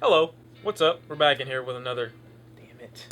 Hello, what's up? We're back in here with another... Damn it.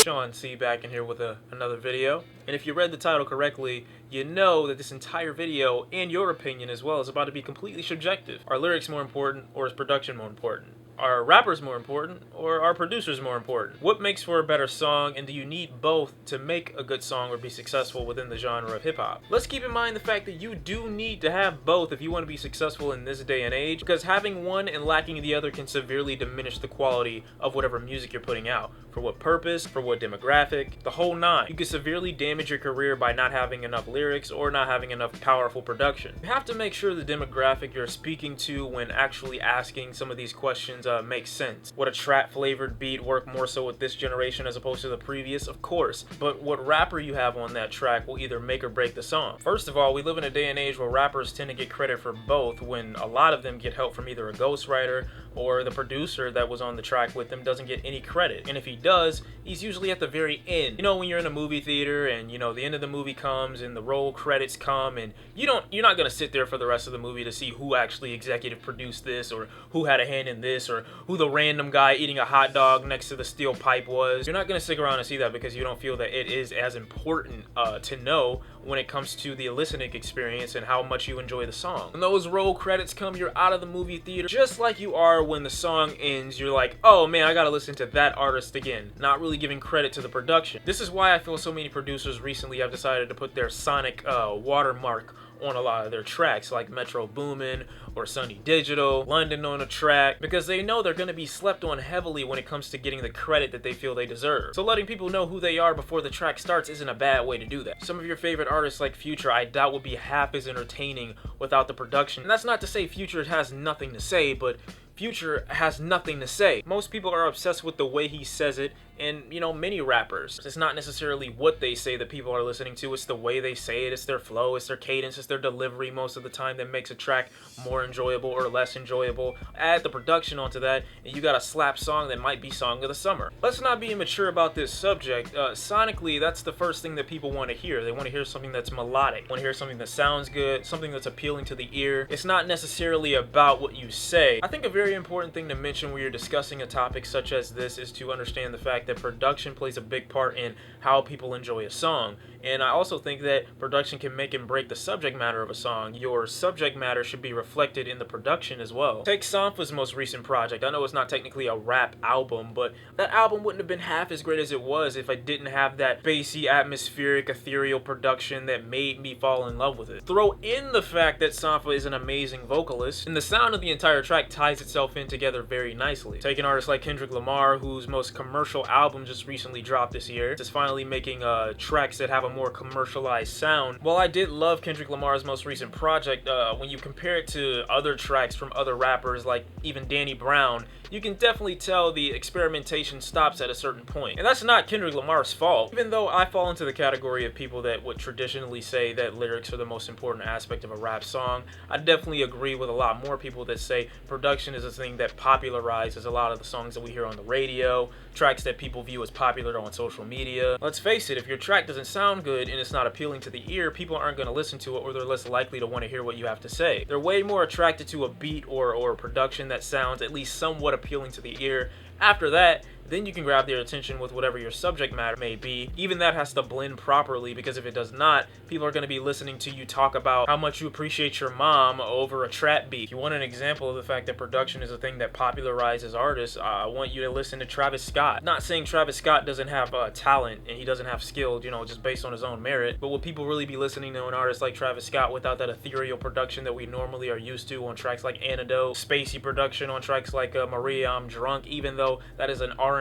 Shawn C back in here with another video. And if you read the title correctly, you know that this entire video, and your opinion as well, is about to be completely subjective. Are lyrics more important, or is production more important? Are rappers more important, or are producers more important? What makes for a better song, and do you need both to make a good song or be successful within the genre of hip-hop? Let's keep in mind the fact that you do need to have both if you want to be successful in this day and age, because having one and lacking the other can severely diminish the quality of whatever music you're putting out. For what purpose, for what demographic, the whole nine. You can severely damage your career by not having enough lyrics or not having enough powerful production. You have to make sure the demographic you're speaking to when actually asking some of these questions makes sense. Would a trap-flavored beat work more so with this generation as opposed to the previous? Of course. But what rapper you have on that track will either make or break the song. First of all, we live in a day and age where rappers tend to get credit for both, when a lot of them get help from either a ghostwriter or the producer that was on the track with them doesn't get any credit. And if he does, he's usually at the very end. You know, when you're in a movie theater and, you know, the end of the movie comes and the roll credits come, and you're not gonna sit there for the rest of the movie to see who actually executive produced this, or who had a hand in this, or who the random guy eating a hot dog next to the steel pipe was. You're not gonna stick around and see that because you don't feel that it is as important to know when it comes to the listening experience and how much you enjoy the song. When those roll credits come, you're out of the movie theater just like you are when the song ends. You're like, oh man, I gotta listen to that artist again, not really giving credit to the production. This is why I feel so many producers recently have decided to put their sonic watermark on a lot of their tracks, like Metro Boomin or Sunny Digital, London on a track, because they know they're going to be slept on heavily when it comes to getting the credit that they feel they deserve. So letting people know who they are before the track starts isn't a bad way to do that. Some of your favorite artists like Future, I doubt would be half as entertaining without the production. And that's not to say Future has nothing to say, but Future has nothing to say. Most people are obsessed with the way he says it, and, you know, many rappers. It's not necessarily what they say that people are listening to, it's the way they say it, it's their flow, it's their cadence, it's their delivery most of the time that makes a track more enjoyable or less enjoyable. Add the production onto that, and you got a slap song that might be Song of the Summer. Let's not be immature about this subject. Sonically, that's the first thing that people want to hear. They want to hear something that's melodic, want to hear something that sounds good, something that's appealing to the ear. It's not necessarily about what you say. I think a very important thing to mention when you're discussing a topic such as this is to understand the fact that production plays a big part in how people enjoy a song. And I also think that production can make and break the subject matter of a song. Your subject matter should be reflected in the production as well. Take Sampha's most recent project. I know it's not technically a rap album, but that album wouldn't have been half as great as it was if I didn't have that bassy, atmospheric, ethereal production that made me fall in love with it. Throw in the fact that Sampha is an amazing vocalist, and the sound of the entire track ties itself in together very nicely. Take an artist like Kendrick Lamar, whose most commercial album just recently dropped this year. Is finally making tracks that have a more commercialized sound. While I did love Kendrick Lamar's most recent project, when you compare it to other tracks from other rappers like even Danny Brown, you can definitely tell the experimentation stops at a certain point. And that's not Kendrick Lamar's fault. Even though I fall into the category of people that would traditionally say that lyrics are the most important aspect of a rap song, I definitely agree with a lot more people that say production is a thing that popularizes a lot of the songs that we hear on the radio, tracks that people view as popular on social media. Let's face it, if your track doesn't sound good and it's not appealing to the ear, people aren't going to listen to it, or they're less likely to want to hear what you have to say. They're way more attracted to a beat or a production that sounds at least somewhat appealing to the ear. After that, then you can grab their attention with whatever your subject matter may be. Even that has to blend properly, because if it does not, people are going to be listening to you talk about how much you appreciate your mom over a trap beat. If you want an example of the fact that production is a thing that popularizes artists, I want you to listen to Travis Scott. Not saying Travis Scott doesn't have talent and he doesn't have skill, you know, just based on his own merit, but will people really be listening to an artist like Travis Scott without that ethereal production that we normally are used to on tracks like Antidote, spacey production on tracks like Maria, I'm Drunk, even though that is an R&B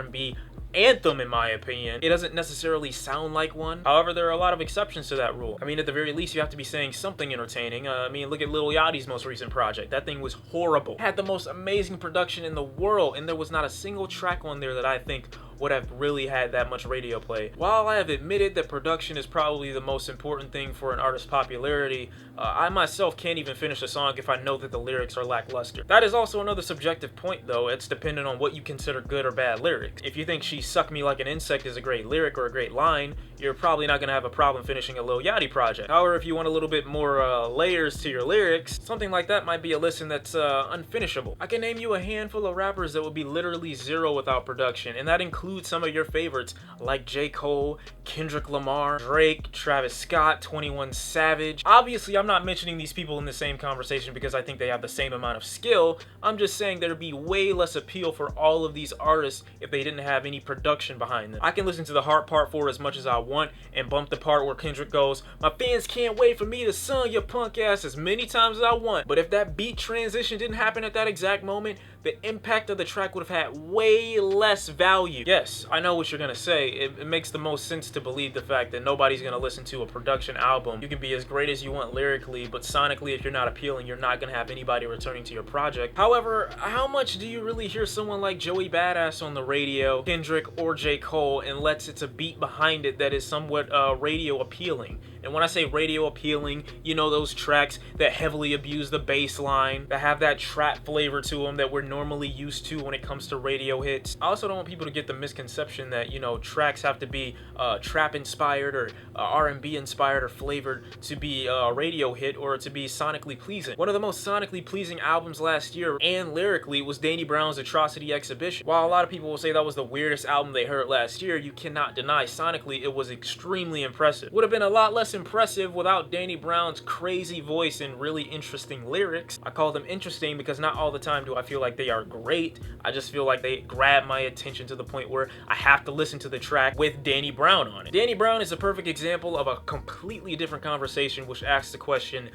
anthem in my opinion? It doesn't necessarily sound like one. However, there are a lot of exceptions to that rule. I mean, at the very least, you have to be saying something entertaining. I mean, look at Lil Yachty's most recent project. That thing was horrible. It had the most amazing production in the world, and there was not a single track on there that I think would have really had that much radio play. While I have admitted that production is probably the most important thing for an artist's popularity, I myself can't even finish a song if I know that the lyrics are lackluster. That is also another subjective point though. It's dependent on what you consider good or bad lyrics. If you think She catchy "Suck Me Like an Insect" is a great lyric or a great line, you're probably not going to have a problem finishing a Lil Yachty project. However, if you want a little bit more layers to your lyrics, something like that might be a listen that's unfinishable. I can name you a handful of rappers that would be literally zero without production, and that includes some of your favorites like J. Cole, Kendrick Lamar, Drake, Travis Scott, 21 Savage. Obviously, I'm not mentioning these people in the same conversation because I think they have the same amount of skill. I'm just saying there'd be way less appeal for all of these artists if they didn't have any production behind them. I can listen to the Heart Part 4 as much as I want and bump the part where Kendrick goes, "My fans can't wait for me to sung your punk ass," as many times as I want. But if that beat transition didn't happen at that exact moment, the impact of the track would have had way less value. Yes, I know what you're gonna say. It makes the most sense to believe the fact that nobody's gonna listen to a production album. You can be as great as you want lyrically, but sonically, if you're not appealing, you're not gonna have anybody returning to your project. However, how much do you really hear someone like Joey Badass on the radio, Kendrick or J. Cole, unless it's a beat behind it that is somewhat radio appealing? And when I say radio appealing, you know, those tracks that heavily abuse the bass line, that have that trap flavor to them that we're normally used to when it comes to radio hits. I also don't want people to get the misconception that, you know, tracks have to be trap inspired or R&B inspired or flavored to be a radio hit or to be sonically pleasing. One of the most sonically pleasing albums last year and lyrically was Danny Brown's Atrocity Exhibition. While a lot of people will say that was the weirdest album they heard last year, you cannot deny sonically it was extremely impressive. Would have been a lot less impressive without Danny Brown's crazy voice and really interesting lyrics. I call them interesting because not all the time do I feel like they are great. I just feel like they grab my attention to the point where I have to listen to the track with Danny Brown on it. Danny Brown is a perfect example of a completely different conversation which asks the question,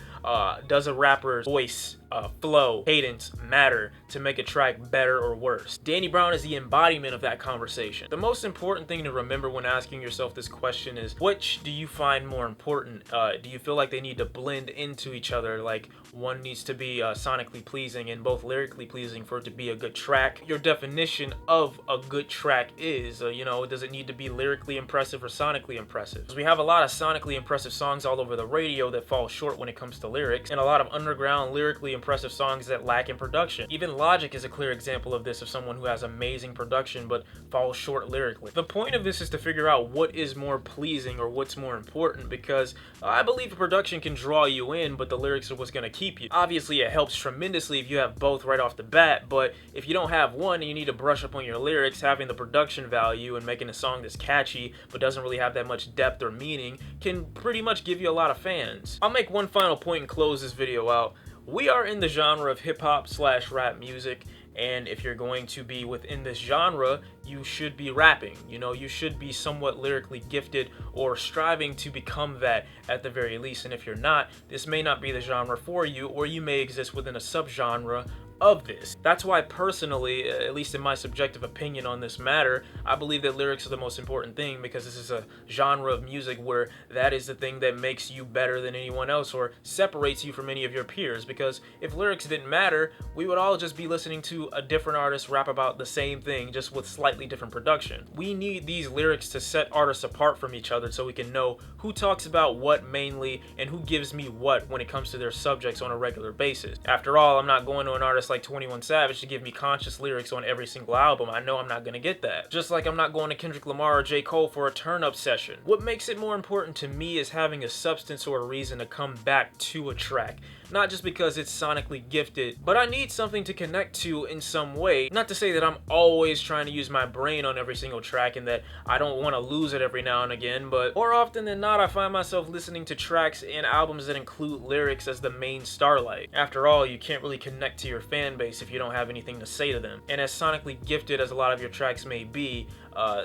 does a rapper's voice, flow, cadence matter to make a track better or worse? Danny Brown is the embodiment of that conversation. The most important thing to remember when asking yourself this question is, which do you find more important? Do you feel like they need to blend into each other, like one needs to be sonically pleasing and both lyrically pleasing for it to be a good track? Your definition of a good track is, you know, does it need to be lyrically impressive or sonically impressive? Because we have a lot of sonically impressive songs all over the radio that fall short when it comes to lyrics, and a lot of underground lyrically impressive songs that lack in production. Even Logic is a clear example of this, of someone who has amazing production but falls short lyrically. The point of this is to figure out what is more pleasing or what's more important, because I believe the production can draw you in, but the lyrics are what's going to keep you. Obviously, it helps tremendously if you have both right off the bat, but if you don't have one and you need to brush up on your lyrics, having the production value and making a song that's catchy but doesn't really have that much depth or meaning can pretty much give you a lot of fans. I'll make one final point and close this video out. We are in the genre of hip-hop/rap music, and if you're going to be within this genre, you should be rapping. You know, you should be somewhat lyrically gifted or striving to become that at the very least. And if you're not, this may not be the genre for you, or you may exist within a subgenre of this. That's why personally, at least in my subjective opinion on this matter, I believe that lyrics are the most important thing, because this is a genre of music where that is the thing that makes you better than anyone else or separates you from any of your peers. Because if lyrics didn't matter, we would all just be listening to a different artist rap about the same thing, just with slightly different production. We need these lyrics to set artists apart from each other so we can know who talks about what mainly and who gives me what when it comes to their subjects on a regular basis. After all, I'm not going to an artist like 21 Savage to give me conscious lyrics on every single album. I know I'm not going to get that. Just like I'm not going to Kendrick Lamar or J. Cole for a turn-up session. What makes it more important to me is having a substance or a reason to come back to a track. Not just because it's sonically gifted, but I need something to connect to in some way. Not to say that I'm always trying to use my brain on every single track and that I don't want to lose it every now and again, but more often than not, I find myself listening to tracks and albums that include lyrics as the main starlight. After all, you can't really connect to your fan base if you don't have anything to say to them. And as sonically gifted as a lot of your tracks may be,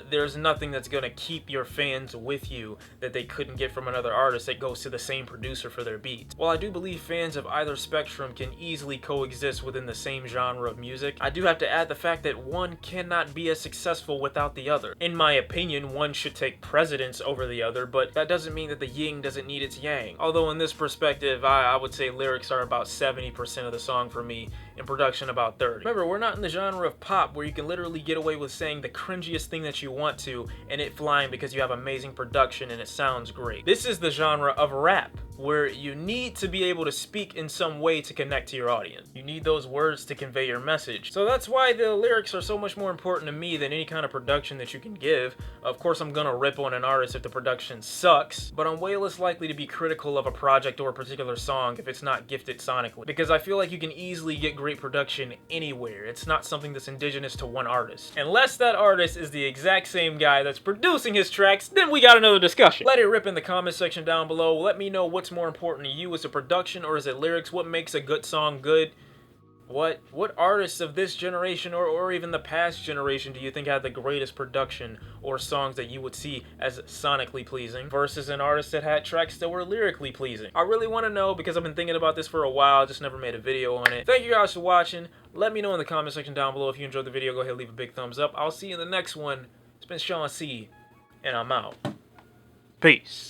there's nothing that's going to keep your fans with you that they couldn't get from another artist that goes to the same producer for their beats. While I do believe fans of either spectrum can easily coexist within the same genre of music, I do have to add the fact that one cannot be as successful without the other. In my opinion, one should take precedence over the other, but that doesn't mean that the yin doesn't need its yang. Although in this perspective, I would say lyrics are about 70% of the song for me, and production about 30%. Remember, we're not in the genre of pop where you can literally get away with saying the cringiest thing that you want to and it flying because you have amazing production and it sounds great. This is the genre of rap, where you need to be able to speak in some way to connect to your audience. You need those words to convey your message. So that's why the lyrics are so much more important to me than any kind of production that you can give. Of course, I'm gonna rip on an artist if the production sucks, but I'm way less likely to be critical of a project or a particular song if it's not gifted sonically, because I feel like you can easily get great production anywhere. It's not something that's indigenous to one artist. Unless that artist is the exact same guy that's producing his tracks, then we got another discussion. Let it rip in the comment section down below. Let me know what's more important to you. Is it production or is it lyrics? What makes a good song good? What artists of this generation or even the past generation do you think had the greatest production or songs that you would see as sonically pleasing versus an artist that had tracks that were lyrically pleasing? I really want to know because I've been thinking about this for a while. I just never made a video on it. Thank you guys for watching. Let me know in the comment section down below if you enjoyed the video. Go ahead and leave a big thumbs up. I'll see you in the next one. It's been Shawn C, and I'm out. Peace.